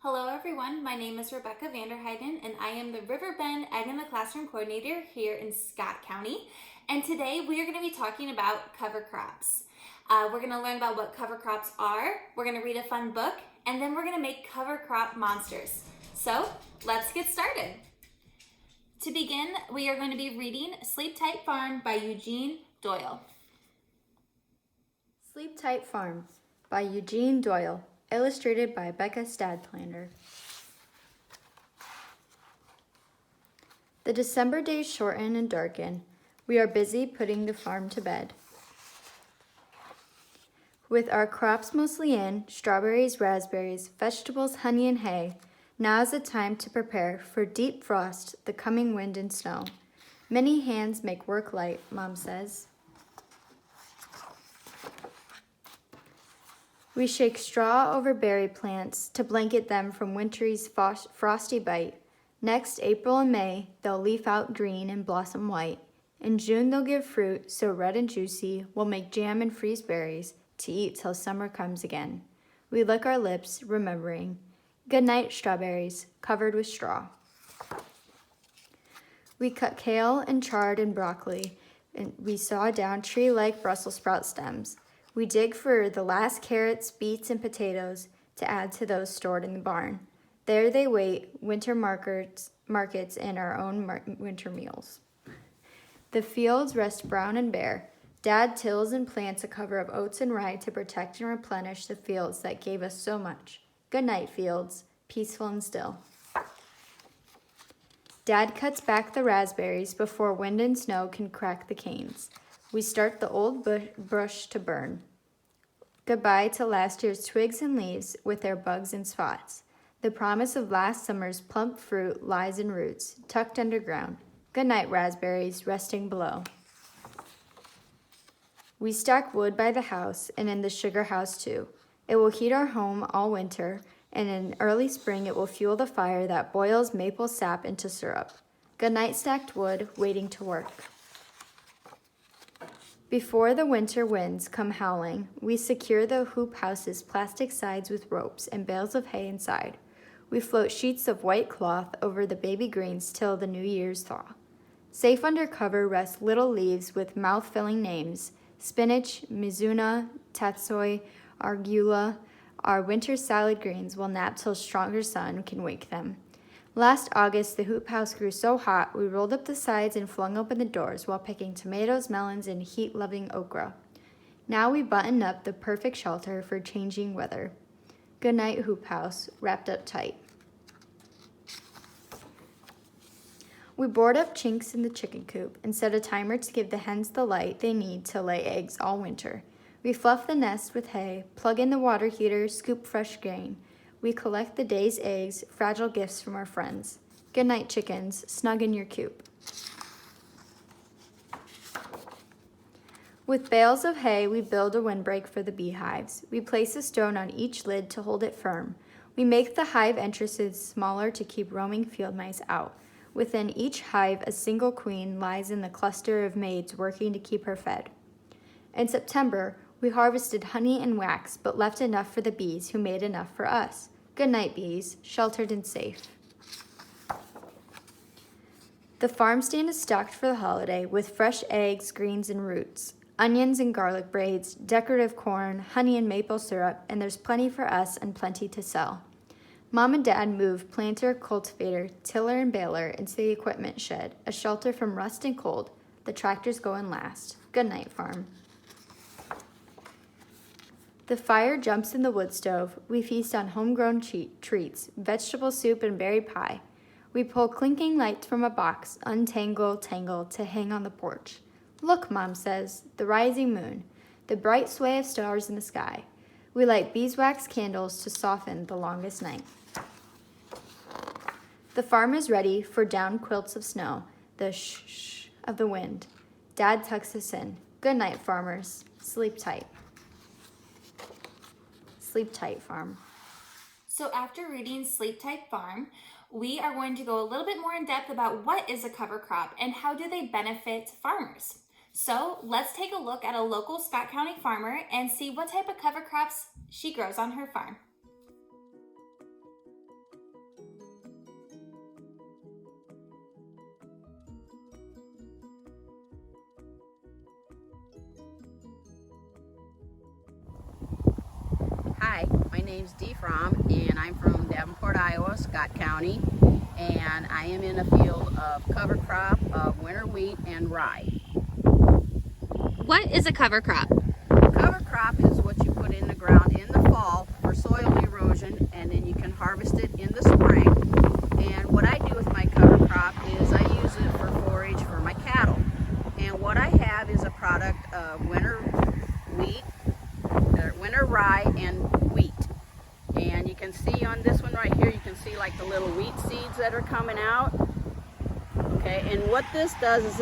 Hello everyone, my name is Rebecca Vanderheiden and I am the Riverbend Ag in the Classroom Coordinator here in Scott County. And today we are going to be talking about cover crops. We're going to learn about what cover crops are, we're going to read a fun book, and then we're going to make cover crop monsters. So let's get started. To begin, we are going to be reading Sleep Tight Farm by Eugene Doyle. Sleep Tight Farm by Eugene Doyle, illustrated by Becca Stadplander. The December days shorten and darken. We are busy putting the farm to bed. With our crops mostly in, strawberries, raspberries, vegetables, honey, and hay, now is the time to prepare for deep frost, the coming wind and snow. Many hands make work light, Mom says. We shake straw over berry plants to blanket them from winter's frosty bite. Next, April and May, they'll leaf out green and blossom white. In June, they'll give fruit so red and juicy, we'll make jam and freeze berries to eat till summer comes again. We lick our lips, remembering. Good night, strawberries, covered with straw. We cut kale and chard and broccoli, and we saw down tree-like Brussels sprout stems. We dig for the last carrots, beets, and potatoes to add to those stored in the barn. There they wait, winter markets and our own winter meals. The fields rest brown and bare. Dad tills and plants a cover of oats and rye to protect and replenish the fields that gave us so much. Good night, fields, peaceful and still. Dad cuts back the raspberries before wind and snow can crack the canes. We start the old brush to burn. Goodbye to last year's twigs and leaves with their bugs and spots. The promise of last summer's plump fruit lies in roots, tucked underground. Good night, raspberries, resting below. We stack wood by the house and in the sugar house too. It will heat our home all winter, and in early spring it will fuel the fire that boils maple sap into syrup. Good night, stacked wood, waiting to work. Before the winter winds come howling, we secure the hoop house's plastic sides with ropes and bales of hay inside. We float sheets of white cloth over the baby greens till the New Year's thaw. Safe under cover rest little leaves with mouth-filling names: spinach, mizuna, tatsoi, arugula. Our winter salad greens will nap till stronger sun can wake them. Last August, the hoop house grew so hot, we rolled up the sides and flung open the doors while picking tomatoes, melons, and heat-loving okra. Now we button up the perfect shelter for changing weather. Good night, hoop house, wrapped up tight. We board up chinks in the chicken coop and set a timer to give the hens the light they need to lay eggs all winter. We fluff the nest with hay, plug in the water heater, scoop fresh grain. We collect the day's eggs, fragile gifts from our friends. Good night, chickens, snug in your coop. With bales of hay, we build a windbreak for the beehives. We place a stone on each lid to hold it firm. We make the hive entrances smaller to keep roaming field mice out. Within each hive, a single queen lies in the cluster of maids working to keep her fed. In September, we harvested honey and wax, but left enough for the bees who made enough for us. Good night, bees, sheltered and safe. The farm stand is stocked for the holiday with fresh eggs, greens, and roots, onions and garlic braids, decorative corn, honey and maple syrup, and there's plenty for us and plenty to sell. Mom and Dad moved planter, cultivator, tiller, and baler into the equipment shed, a shelter from rust and cold. The tractors go in last. Good night, farm. The fire jumps in the wood stove. We feast on homegrown treats, vegetable soup and berry pie. We pull clinking lights from a box, untangle, tangle, to hang on the porch. Look, Mom says, the rising moon, the bright sway of stars in the sky. We light beeswax candles to soften the longest night. The farm is ready for down quilts of snow, the shh of the wind. Dad tucks us in. Good night, farmers. Sleep tight. Sleep Tight Farm. So after reading Sleep Tight Farm, we are going to go a little bit more in depth about what is a cover crop and how do they benefit farmers. So let's take a look at a local Scott County farmer and see what type of cover crops she grows on her farm. Hi, my name's Dee Fromm, and I'm from Davenport, Iowa, Scott County, and I am in a field of cover crop of winter wheat and rye. What is a cover crop? Cover crop is what you put in the ground in the fall for soil erosion, and then you can harvest it in the spring. And what I do with my cover crop is I use it for forage for my cattle. And what I have is a product of winter wheat, winter rye, and wheat. And you can see on this one right here, you can see like the little wheat seeds that are coming out. Okay, and what this does is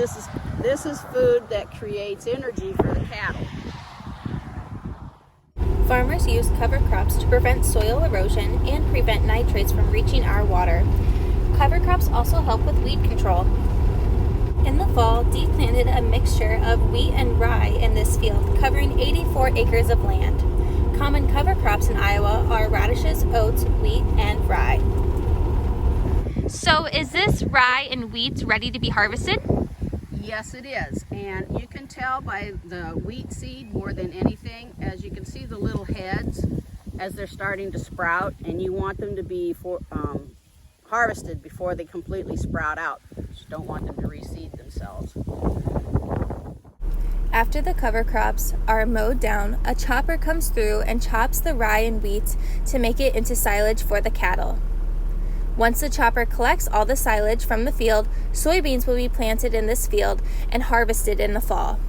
this is food that creates energy for the cattle. Farmers use cover crops to prevent soil erosion and prevent nitrates from reaching our water. Cover crops also help with weed control. In the fall, Dee planted a mixture of wheat and rye in this field, covering 84 acres of land. Common cover crops in Iowa are radishes, oats, wheat, and rye. So is this rye and wheat ready to be harvested? Yes, it is, and you can tell by the wheat seed more than anything, as you can see the little heads as they're starting to sprout, and you want them to be harvested before they completely sprout out. You just don't want them to reseed themselves. After the cover crops are mowed down, a chopper comes through and chops the rye and wheat to make it into silage for the cattle. Once the chopper collects all the silage from the field, soybeans will be planted in this field and harvested in the fall.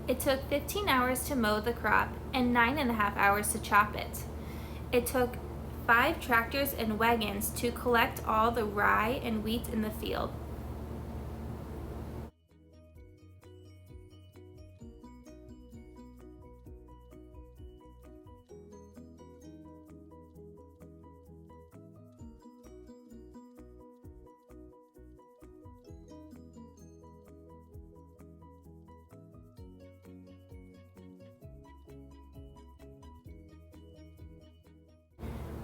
It took 15 hours to mow the crop and 9.5 hours to chop it. It took 5 tractors and wagons to collect all the rye and wheat in the field.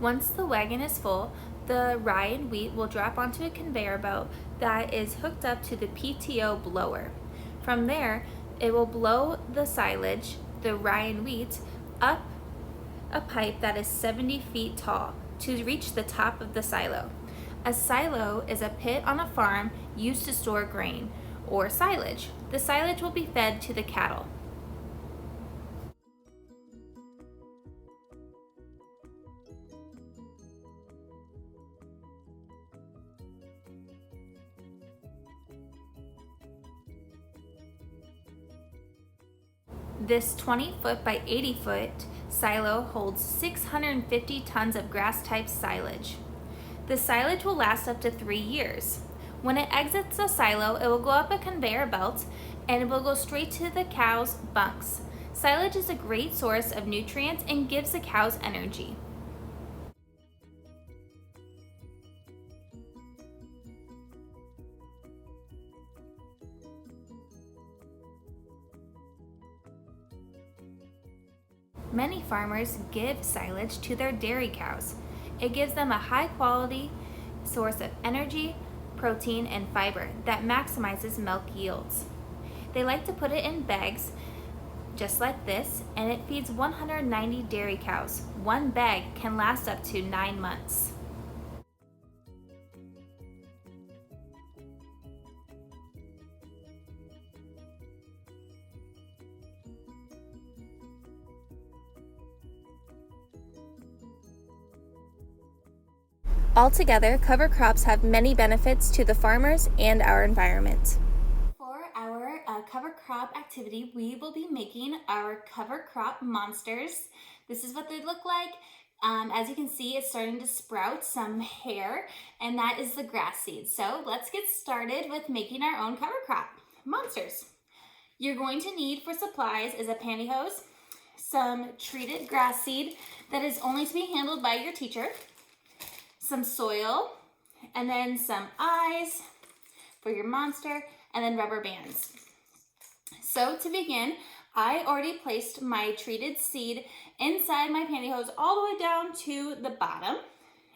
Once the wagon is full, the rye and wheat will drop onto a conveyor belt that is hooked up to the PTO blower. From there, it will blow the silage, the rye and wheat, up a pipe that is 70 feet tall to reach the top of the silo. A silo is a pit on a farm used to store grain or silage. The silage will be fed to the cattle. This 20-foot by 80-foot silo holds 650 tons of grass-type silage. The silage will last up to 3 years. When it exits the silo, it will go up a conveyor belt and it will go straight to the cows' bunks. Silage is a great source of nutrients and gives the cows energy. Many farmers give silage to their dairy cows. It gives them a high quality source of energy, protein, and fiber that maximizes milk yields. They like to put it in bags just like this, and it feeds 190 dairy cows. One bag can last up to 9 months. Altogether, cover crops have many benefits to the farmers and our environment. For our cover crop activity, we will be making our cover crop monsters. This is what they look like. As you can see, it's starting to sprout some hair, and that is the grass seed. So let's get started with making our own cover crop monsters. You're going to need for supplies is a pantyhose, some treated grass seed that is only to be handled by your teacher, some soil, and then some eyes for your monster, and then rubber bands. So to begin, I already placed my treated seed inside my pantyhose all the way down to the bottom.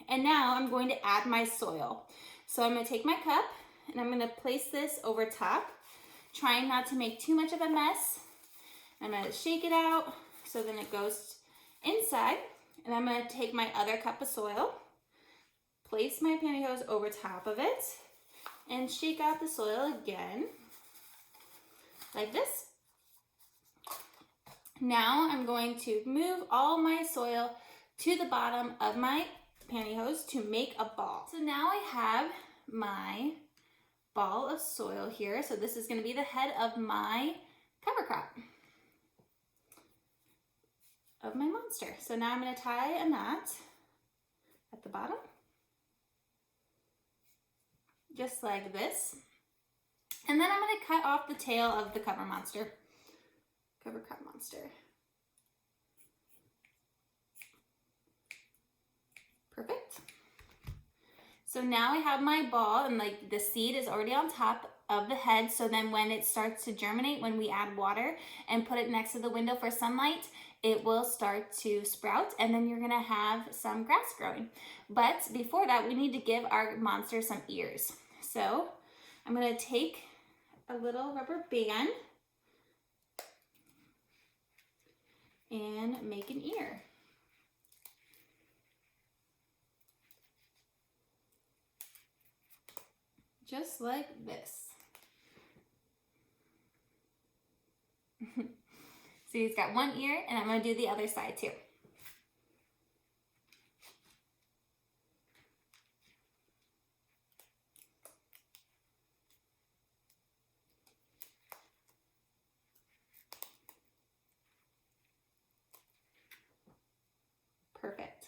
And now I'm going to add my soil. So I'm going to take my cup and I'm going to place this over top, trying not to make too much of a mess. I'm going to shake it out so then it goes inside. And I'm going to take my other cup of soil, place my pantyhose over top of it, and shake out the soil again, like this. Now I'm going to move all my soil to the bottom of my pantyhose to make a ball. So now I have my ball of soil here. So this is going to be the head of my cover crop of my monster. So now I'm going to tie a knot at the bottom, just like this. And then I'm going to cut off the tail of the cover crop monster. Perfect. So now I have my ball, and like the seed is already on top of the head, so then when it starts to germinate, when we add water and put it next to the window for sunlight, it will start to sprout, and then you're gonna have some grass growing. But before that, we need to give our monster some ears. So I'm gonna take a little rubber band and make an ear. Just like this. So he's got one ear, and I'm going to do the other side too. Perfect.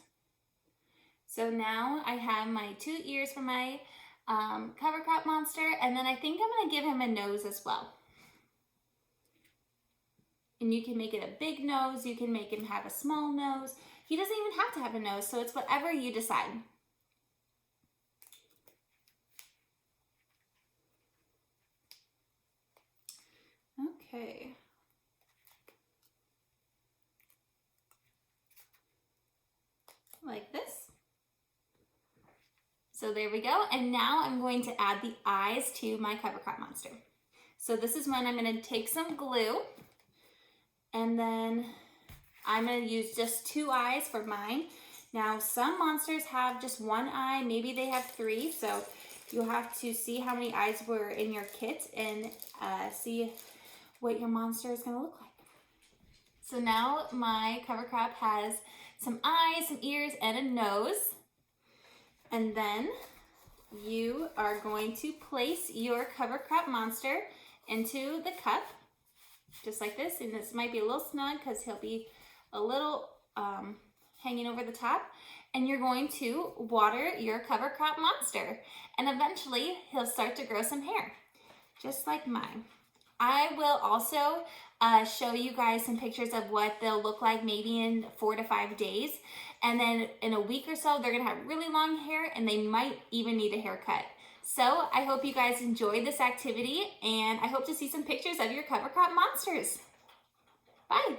So now I have my 2 ears for my cover crop monster, and then I think I'm going to give him a nose as well. And you can make it a big nose, you can make him have a small nose. He doesn't even have to have a nose, so it's whatever you decide. Okay. Like this. So there we go. And now I'm going to add the eyes to my cover crop monster. So this is when I'm going to take some glue, and then I'm going to use just 2 eyes for mine. Now some monsters have just 1 eye, maybe they have 3, so you'll have to see how many eyes were in your kit and see what your monster is going to look like. So now my cover crop has some eyes, some ears, and a nose. And then you are going to place your cover crop monster into the cup, just like this. And this might be a little snug because he'll be a little hanging over the top. And you're going to water your cover crop monster. And eventually he'll start to grow some hair, just like mine. I will also show you guys some pictures of what they'll look like maybe in 4 to 5 days. And then in a week or so, they're gonna have really long hair, and they might even need a haircut. So I hope you guys enjoyed this activity, and I hope to see some pictures of your cover crop monsters. Bye.